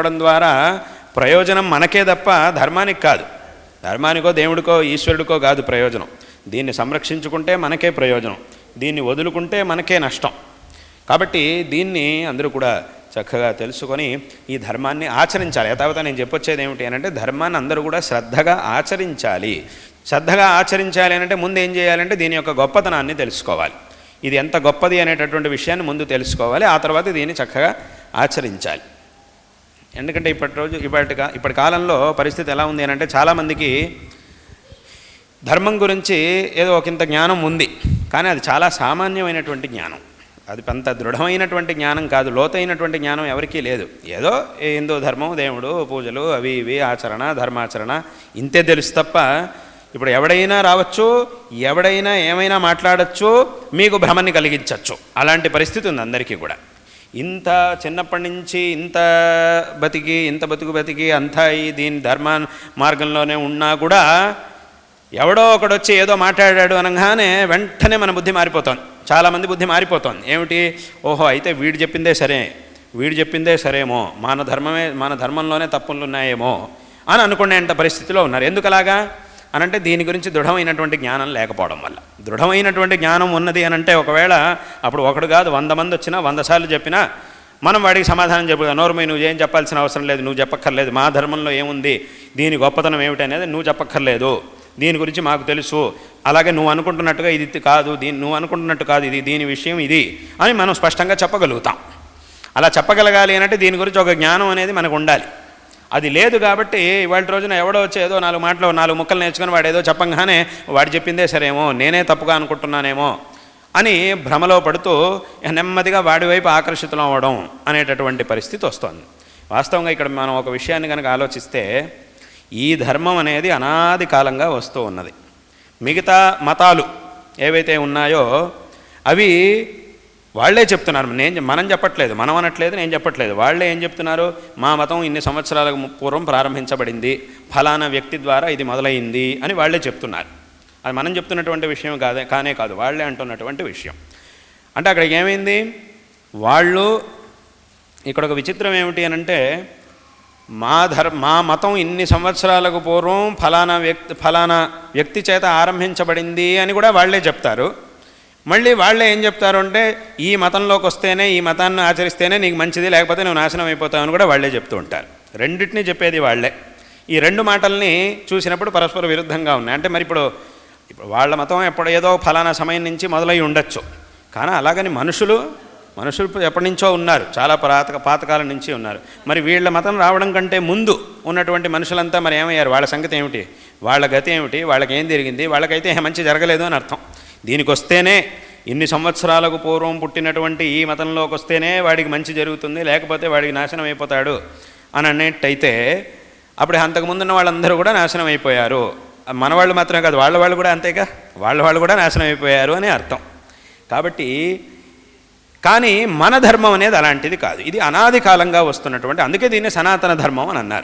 అవడం ద్వారా ప్రయోజనం మనకే తప్ప ధర్మానికి కాదు. ధర్మానికో దేవుడికో ఈశ్వరుడికో కాదు ప్రయోజనం. దీన్ని సంరక్షించుకుంటే మనకే ప్రయోజనం, దీన్ని వదులుకుంటే మనకే నష్టం. కాబట్టి దీన్ని అందరూ కూడా చక్కగా తెలుసుకొని ఈ ధర్మాన్ని ఆచరించాలి. యథావత నేను చెప్పొచ్చేది ఏమిటి అని అంటే, ధర్మాన్ని అందరూ కూడా శ్రద్ధగా ఆచరించాలి. శ్రద్ధగా ఆచరించాలి అంటే ముందు ఏం చేయాలంటే దీని యొక్క గొప్పతనాన్ని తెలుసుకోవాలి. ఇది ఎంత గొప్పది అనేటటువంటి విషయాన్ని ముందు తెలుసుకోవాలి, ఆ తర్వాత దీన్ని చక్కగా ఆచరించాలి. ఎందుకంటే ఇప్పటి కాలంలో పరిస్థితి ఎలా ఉంది అని అంటే, చాలామందికి ధర్మం గురించి ఏదో ఒకంత జ్ఞానం ఉంది, కానీ అది చాలా సామాన్యమైనటువంటి జ్ఞానం. అది అంత దృఢమైనటువంటి జ్ఞానం కాదు, లోతైనటువంటి జ్ఞానం ఎవరికీ లేదు. ఏదో హిందూ ధర్మం, దేవుడు, పూజలు, అవి ఇవి ఆచరణ, ధర్మాచరణ ఇంతే తెలుసు తప్ప, ఇప్పుడు ఎవడైనా రావచ్చు, ఎవడైనా ఏమైనా మాట్లాడచ్చు, మీకు భ్రమని కలిగించవచ్చు. అలాంటి పరిస్థితి ఉంది అందరికీ కూడా. ఇంత చిన్నప్పటి నుంచి ఇంత బతుకు అంతా దీని ధర్మ మార్గంలోనే ఉన్నా కూడా ఎవడో ఒకడొచ్చి ఏదో మాట్లాడాడు అనగానే వెంటనే మన బుద్ధి మారిపోతుంది. చాలామంది బుద్ధి మారిపోతుంది. ఏమిటి, ఓహో అయితే వీడు చెప్పిందే సరేమో, మన ధర్మంలోనే తప్పులు ఉన్నాయేమో అని అనుకునేంత పరిస్థితిలో ఉన్నారు. ఎందుకు అలాగా అనంటే, దీని గురించి దృఢమైనటువంటి జ్ఞానం లేకపోవడం వల్ల. దృఢమైనటువంటి జ్ఞానం ఉన్నది అనంటే, ఒకవేళ అప్పుడు ఒకడు కాదు 100 మంది వచ్చినా 100 సార్లు చెప్పినా మనం వాడికి సమాధానం చెప్పుదా, నోర్మై నువ్వు ఏం చెప్పాల్సిన అవసరం లేదు, నువ్వు చెప్పక్కర్లేదు, మా ధర్మంలో ఏముంది, దీని గొప్పతనం ఏమిటి అనేది నువ్వు చెప్పక్కర్లేదు, దీని గురించి మాకు తెలుసు, అలాగే నువ్వు అనుకుంటున్నట్టుగా ఇది కాదు, నువ్వు అనుకుంటున్నట్టు కాదు, దీని విషయం ఇది అని మనం స్పష్టంగా చెప్పగలుగుతాం. అలా చెప్పగలగాలి అనంటే దీని గురించి ఒక జ్ఞానం అనేది మనకు ఉండాలి. అది లేదు కాబట్టి ఇవాళ రోజున ఎవడో వచ్చి ఏదో 4 ముక్కలు నేర్చుకొని వాడు ఏదో చెప్పంగానే వాడు చెప్పిందే సరేమో, నేనే తప్పుగా అనుకుంటున్నానేమో అని భ్రమలో పడుతూ నెమ్మదిగా వాడి వైపు ఆకర్షితులం అవ్వడం అనేటటువంటి పరిస్థితి వస్తుంది. వాస్తవంగా ఇక్కడ మనం ఒక విషయాన్ని కనుక ఆలోచిస్తే, ఈ ధర్మం అనేది అనాది కాలంగా వస్తూ ఉన్నది. మిగతా మతాలు ఏవైతే ఉన్నాయో అవి వాళ్లే చెప్తున్నారు, మనం చెప్పట్లేదు, మనం అనట్లేదు, నేను చెప్పట్లేదు. వాళ్ళే ఏం చెప్తున్నారు, మా మతం ఇన్ని సంవత్సరాల పూర్వం ప్రారంభించబడింది, ఫలానా వ్యక్తి ద్వారా ఇది మొదలైంది అని వాళ్ళే చెప్తున్నారు. అది మనం చెప్తున్నటువంటి విషయం కానే కాదు, వాళ్ళే అంటున్నటువంటి విషయం. అంటే అక్కడ ఏమైంది, వాళ్ళు ఇక్కడ ఒక విచిత్రం ఏమిటి అనంటే, మా మతం ఇన్ని సంవత్సరాలకు పూర్వం ఫలానా వ్యక్తి చేత ఆరంభించబడింది అని కూడా వాళ్ళే చెప్తారు. మళ్ళీ వాళ్ళే ఏం చెప్తారు అంటే, ఈ మతంలోకి వస్తేనే, ఈ మతాన్ని ఆచరిస్తేనే నీకు మంచిది, లేకపోతే నువ్వు నాశనం అయిపోతావని కూడా వాళ్ళే చెప్తూ ఉంటారు. రెండింటినీ చెప్పేది వాళ్ళే. ఈ రెండు మాటల్ని చూసినప్పుడు పరస్పర విరుద్ధంగా ఉన్నాయి. అంటే మరి ఇప్పుడు వాళ్ళ మతం ఏదో ఫలానా సమయం నుంచి మొదలై ఉండొచ్చు, కానీ అలాగని మనుషులు ఎప్పటి నుంచో ఉన్నారు, చాలా పాతకాలం నుంచి ఉన్నారు. మరి వీళ్ళ మతం రావడం కంటే ముందు ఉన్నటువంటి మనుషులంతా మరి ఏమయ్యారు, వాళ్ళ సంగతి ఏమిటి, వాళ్ళ గతి ఏమిటి, వాళ్ళకి ఏం జరిగింది, వాళ్ళకైతే మంచి జరగలేదు అని అర్థం. దీనికి వస్తేనే, ఇన్ని సంవత్సరాలకు పూర్వం పుట్టినటువంటి ఈ మతంలోకి వస్తేనే వాడికి మంచి జరుగుతుంది, లేకపోతే వాడికి నాశనం అయిపోతాడు అని అన్నట్టయితే, అప్పుడు అంతకుముందున్న వాళ్ళందరూ కూడా నాశనం అయిపోయారు. మన వాళ్ళు మాత్రమే కాదు, వాళ్ళు కూడా అంతేగా, వాళ్ళు కూడా నాశనం అయిపోయారు అని అర్థం. కాబట్టి కానీ మన ధర్మం అనేది అలాంటిది కాదు, ఇది అనాది కాలంగా వస్తున్నటువంటి, అందుకే దీన్ని సనాతన ధర్మం అని అన్నారు.